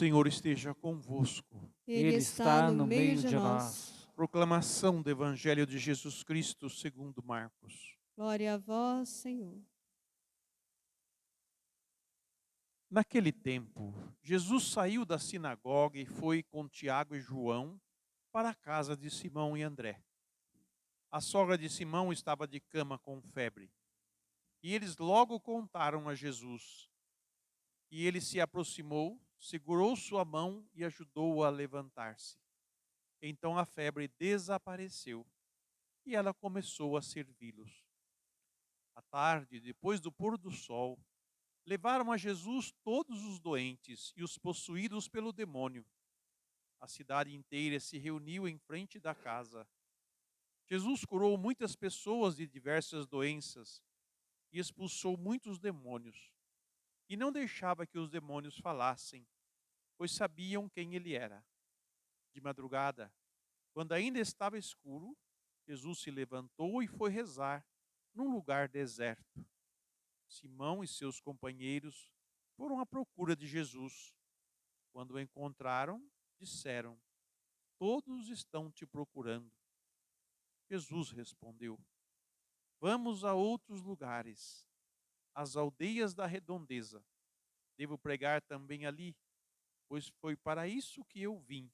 Senhor esteja convosco. Ele está no meio de nós. nós. Proclamação do Evangelho de Jesus Cristo segundo Marcos. Glória a vós, Senhor. Naquele tempo, Jesus saiu da sinagoga e foi com Tiago e João para a casa de Simão e André. A sogra de Simão estava de cama com febre. E eles logo contaram a Jesus. E ele se aproximou, segurou sua mão e ajudou-o a levantar-se. Então a febre desapareceu e ela começou a servi-los. À tarde, depois do pôr do sol, levaram a Jesus todos os doentes e os possuídos pelo demônio. A cidade inteira se reuniu em frente da casa. Jesus curou muitas pessoas de diversas doenças e expulsou muitos demônios. E não deixava que os demônios falassem, pois sabiam quem ele era. De madrugada, quando ainda estava escuro, Jesus se levantou e foi rezar num lugar deserto. Simão e seus companheiros foram à procura de Jesus. Quando o encontraram, disseram: Todos estão te procurando. Jesus respondeu: Vamos a outros lugares, às aldeias da redondeza. Devo pregar também ali, pois foi para isso que eu vim.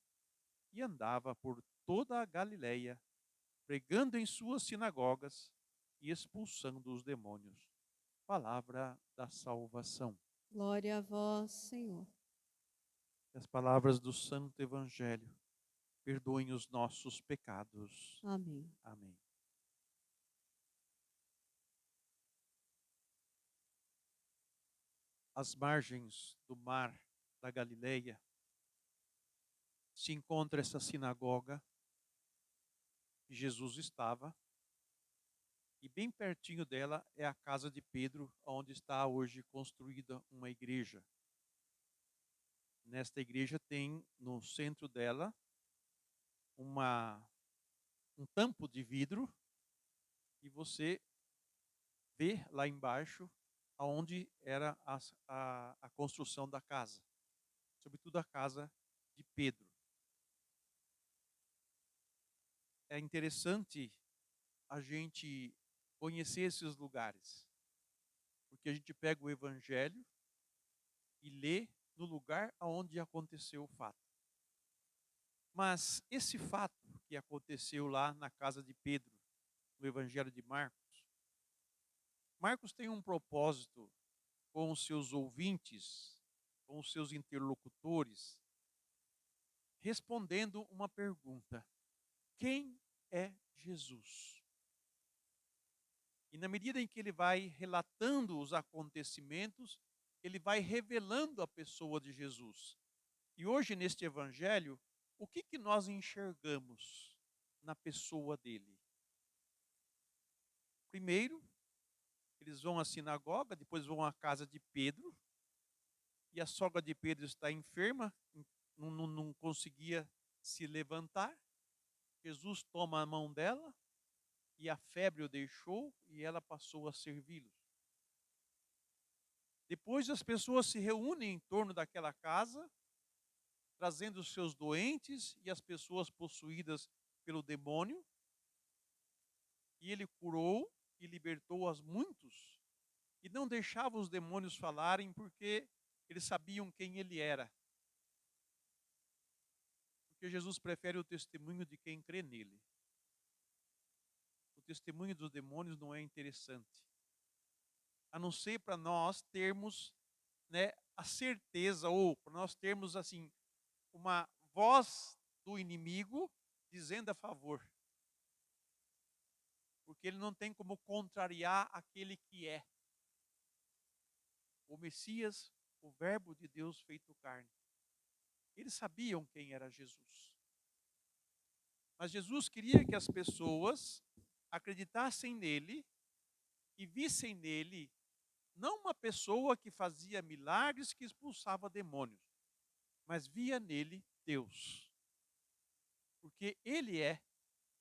E andava por toda a Galileia, pregando em suas sinagogas e expulsando os demônios. Palavra da salvação. Glória a vós, Senhor. As palavras do Santo Evangelho perdoem os nossos pecados. Amém. Amém. Às margens do mar da Galileia se encontra essa sinagoga que Jesus estava, e bem pertinho dela é a casa de Pedro, onde está hoje construída uma igreja. Nesta igreja tem no centro dela um tampo de vidro, e você vê lá embaixo aonde era a construção da casa, sobretudo a casa de Pedro. É interessante a gente conhecer esses lugares, porque a gente pega o Evangelho e lê no lugar aonde aconteceu o fato. Mas esse fato que aconteceu lá na casa de Pedro, no Evangelho de Marcos, Marcos tem um propósito com os seus ouvintes, com os seus interlocutores, respondendo uma pergunta: quem é Jesus? E na medida em que ele vai relatando os acontecimentos, ele vai revelando a pessoa de Jesus. E hoje, neste evangelho, o que nós enxergamos na pessoa dele? Primeiro, eles vão à sinagoga, depois vão à casa de Pedro, e a sogra de Pedro está enferma, não conseguia se levantar. Jesus toma a mão dela, e a febre o deixou, e ela passou a servi-los. Depois as pessoas se reúnem em torno daquela casa, trazendo os seus doentes e as pessoas possuídas pelo demônio. E ele curou e libertou as muitos, e não deixava os demônios falarem, porque eles sabiam quem ele era. Porque Jesus prefere o testemunho de quem crê nele. O testemunho dos demônios não é interessante, a não ser para nós termos, né, a certeza, ou para nós termos assim uma voz do inimigo dizendo a favor, porque ele não tem como contrariar aquele que é o Messias, o Verbo de Deus feito carne. Eles sabiam quem era Jesus, mas Jesus queria que as pessoas acreditassem nele e vissem nele não uma pessoa que fazia milagres, que expulsava demônios, mas via nele Deus. Porque ele é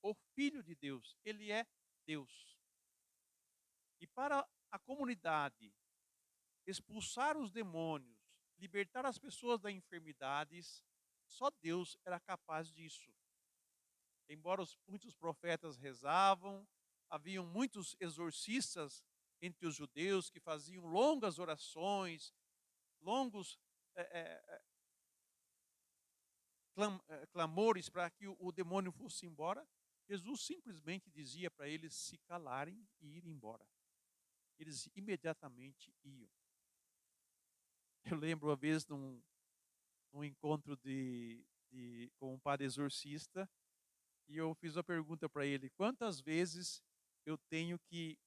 o Filho de Deus, ele é Deus. E para a comunidade expulsar os demônios, libertar as pessoas das enfermidades, só Deus era capaz disso. Embora muitos profetas rezavam, haviam muitos exorcistas entre os judeus que faziam longas orações, longos eh, eh, eh, clamores para que o demônio fosse embora. Jesus simplesmente dizia para eles se calarem e ir embora. Eles imediatamente iam. Eu lembro uma vez num encontro com um padre exorcista, e eu fiz a pergunta para ele: quantas vezes eu tenho que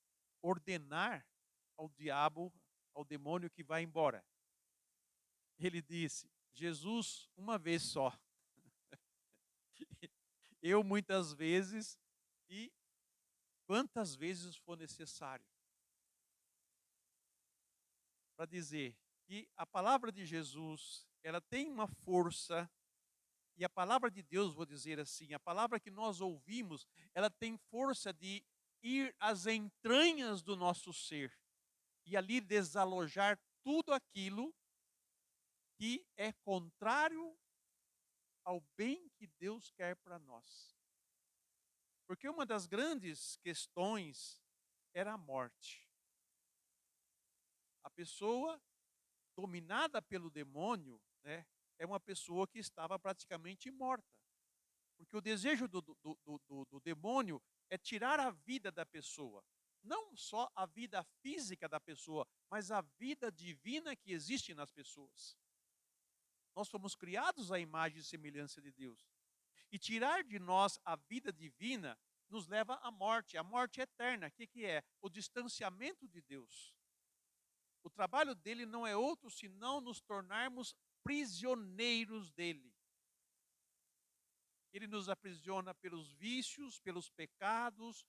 ordenar ao diabo, ao demônio que vai embora? Ele disse: Jesus, uma vez só. Eu muitas vezes e quantas vezes for necessário. Para dizer que a palavra de Jesus, ela tem uma força, e a palavra de Deus, vou dizer assim, a palavra que nós ouvimos, ela tem força de ir às entranhas do nosso ser e ali desalojar tudo aquilo que é contrário ao bem que Deus quer para nós. Porque uma das grandes questões era a morte. A pessoa dominada pelo demônio, né, é uma pessoa que estava praticamente morta. Porque o desejo do demônio é tirar a vida da pessoa. Não só a vida física da pessoa, mas a vida divina que existe nas pessoas. Nós fomos criados à imagem e semelhança de Deus. E tirar de nós a vida divina nos leva à morte, a morte eterna. O que é? O distanciamento de Deus. O trabalho dele não é outro senão nos tornarmos prisioneiros dele. Ele nos aprisiona pelos vícios, pelos pecados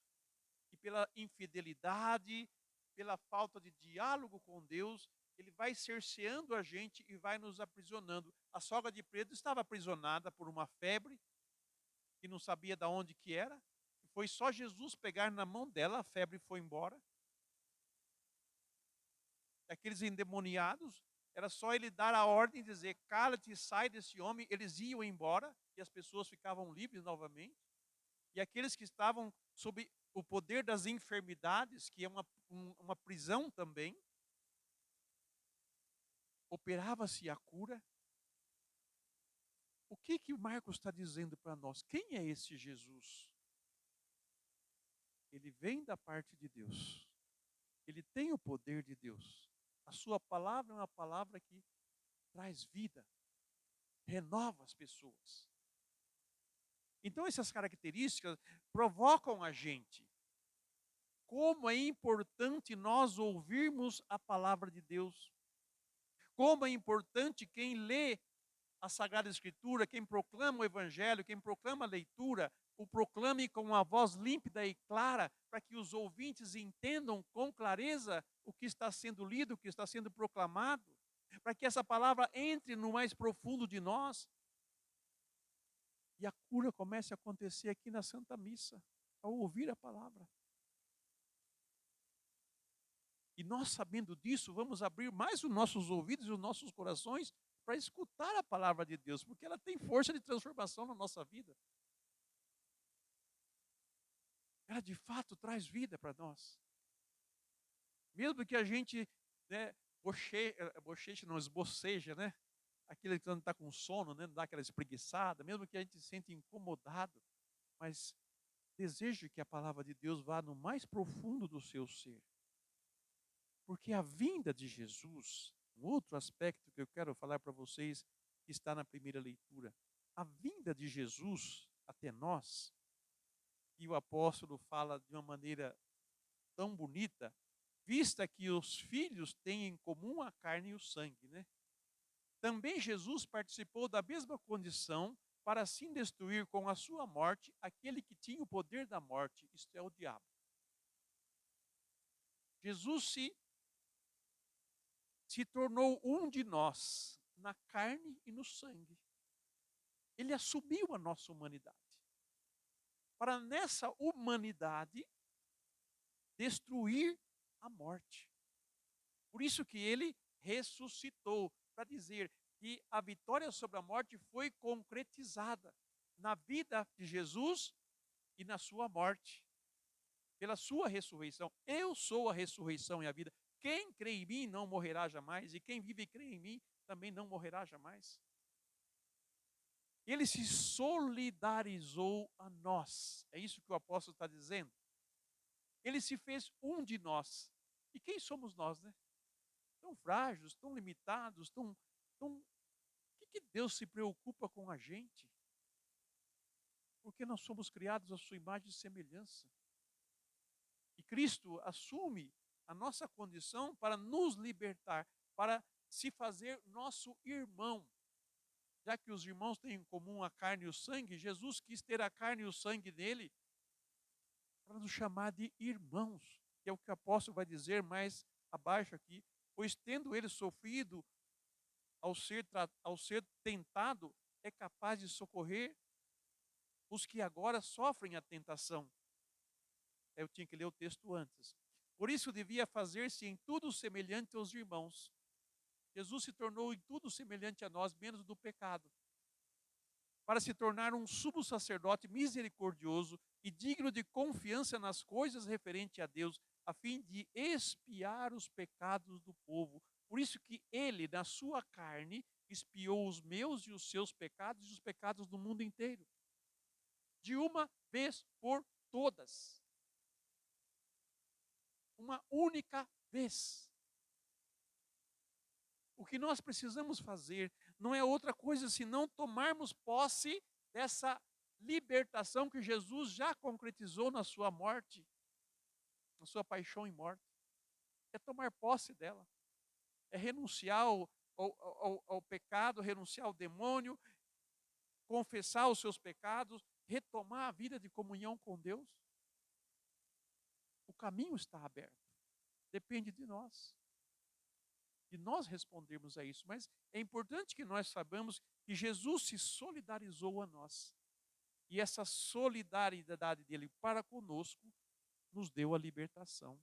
e pela infidelidade, pela falta de diálogo com Deus. Ele vai cerceando a gente e vai nos aprisionando. A sogra de Pedro estava aprisionada por uma febre que não sabia de onde que era. E foi só Jesus pegar na mão dela, a febre foi embora. Aqueles endemoniados, era só ele dar a ordem e dizer: cala-te e sai desse homem. Eles iam embora e as pessoas ficavam livres novamente. E aqueles que estavam sob o poder das enfermidades, que é uma prisão também, operava-se a cura. O que o Marcos está dizendo para nós? Quem é esse Jesus? Ele vem da parte de Deus. Ele tem o poder de Deus. A sua palavra é uma palavra que traz vida, renova as pessoas. Então essas características provocam a gente. Como é importante nós ouvirmos a palavra de Deus. Como é importante quem lê a Sagrada Escritura, quem proclama o Evangelho, quem proclama a leitura, o proclame com uma voz límpida e clara, para que os ouvintes entendam com clareza o que está sendo lido, o que está sendo proclamado, para que essa palavra entre no mais profundo de nós. E a cura comece a acontecer aqui na Santa Missa, ao ouvir a palavra. E nós, sabendo disso, vamos abrir mais os nossos ouvidos e os nossos corações para escutar a palavra de Deus, porque ela tem força de transformação na nossa vida. Ela de fato traz vida para nós. Mesmo que a gente, né, bocheche não, esboceja, né? Aquele que está com sono, né, dá aquela espreguiçada, mesmo que a gente se sente incomodado, mas deseje que a palavra de Deus vá no mais profundo do seu ser. Porque a vinda de Jesus, um outro aspecto que eu quero falar para vocês, que está na primeira leitura, a vinda de Jesus até nós, e o apóstolo fala de uma maneira tão bonita, vista que os filhos têm em comum a carne e o sangue, né? Também Jesus participou da mesma condição para assim destruir com a sua morte aquele que tinha o poder da morte, isto é, o diabo. Jesus se tornou um de nós, na carne e no sangue. Ele assumiu a nossa humanidade. Para nessa humanidade destruir a morte. Por isso que ele ressuscitou. para dizer que a vitória sobre a morte foi concretizada na vida de Jesus e na sua morte, pela sua ressurreição. Eu sou a ressurreição e a vida. Quem crê em mim não morrerá jamais, e quem vive e crê em mim também não morrerá jamais. Ele se solidarizou a nós. É isso que o apóstolo está dizendo. Ele se fez um de nós. E quem somos nós, né? Tão frágeis, tão limitados, tão... O que Deus se preocupa com a gente? Porque nós somos criados à sua imagem e semelhança. E Cristo assume a nossa condição para nos libertar, para se fazer nosso irmão. Já que os irmãos têm em comum a carne e o sangue, Jesus quis ter a carne e o sangue dele para nos chamar de irmãos, que é o que o apóstolo vai dizer mais abaixo aqui. Pois tendo ele sofrido ao ser tentado, é capaz de socorrer os que agora sofrem a tentação. Eu tinha que ler o texto antes. Por isso devia fazer-se em tudo semelhante aos irmãos. Jesus se tornou em tudo semelhante a nós, menos do pecado, para se tornar um sumo sacerdote misericordioso e digno de confiança nas coisas referentes a Deus, a fim de expiar os pecados do povo. Por isso que ele, na sua carne, expiou os meus e os seus pecados e os pecados do mundo inteiro, de uma vez por todas. Uma única vez. O que nós precisamos fazer não é outra coisa senão tomarmos posse dessa libertação que Jesus já concretizou na sua morte, na sua paixão e morte. É tomar posse dela. É renunciar ao pecado, renunciar ao demônio, confessar os seus pecados, retomar a vida de comunhão com Deus. O caminho está aberto. Depende de nós. De nós respondermos a isso. Mas é importante que nós saibamos que Jesus se solidarizou a nós. E essa solidariedade dele para conosco nos deu a libertação.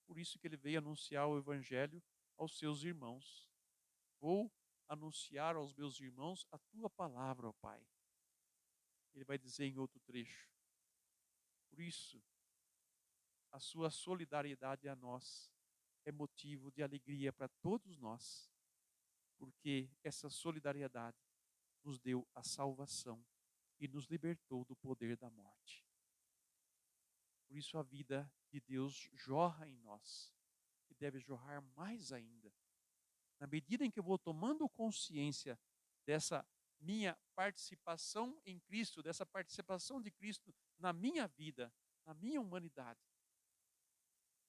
Por isso que ele veio anunciar o evangelho aos seus irmãos. Vou anunciar aos meus irmãos a tua palavra, ó Pai. Ele vai dizer em outro trecho. Por isso, a sua solidariedade a nós é motivo de alegria para todos nós, porque essa solidariedade nos deu a salvação e nos libertou do poder da morte. Por isso a vida de Deus jorra em nós e deve jorrar mais ainda. Na medida em que eu vou tomando consciência dessa minha participação em Cristo, dessa participação de Cristo na minha vida, na minha humanidade,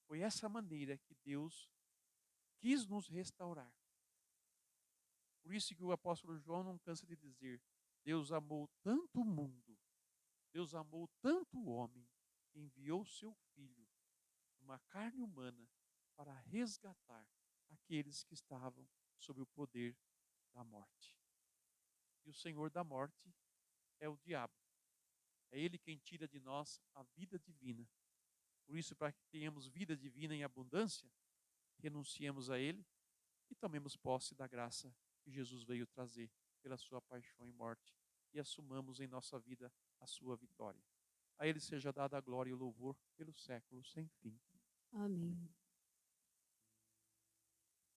foi essa maneira que Deus quis nos restaurar. Por isso que o apóstolo João não cansa de dizer: Deus amou tanto o mundo, Deus amou tanto o homem, que enviou seu Filho, uma carne humana, para resgatar aqueles que estavam sob o poder da morte. E o Senhor da morte é o diabo. É ele quem tira de nós a vida divina. Por isso, para que tenhamos vida divina em abundância, renunciemos a ele e tomemos posse da graça que Jesus veio trazer pela sua paixão e morte e assumamos em nossa vida a sua vitória. A ele seja dada a glória e o louvor pelos séculos sem fim. Amém.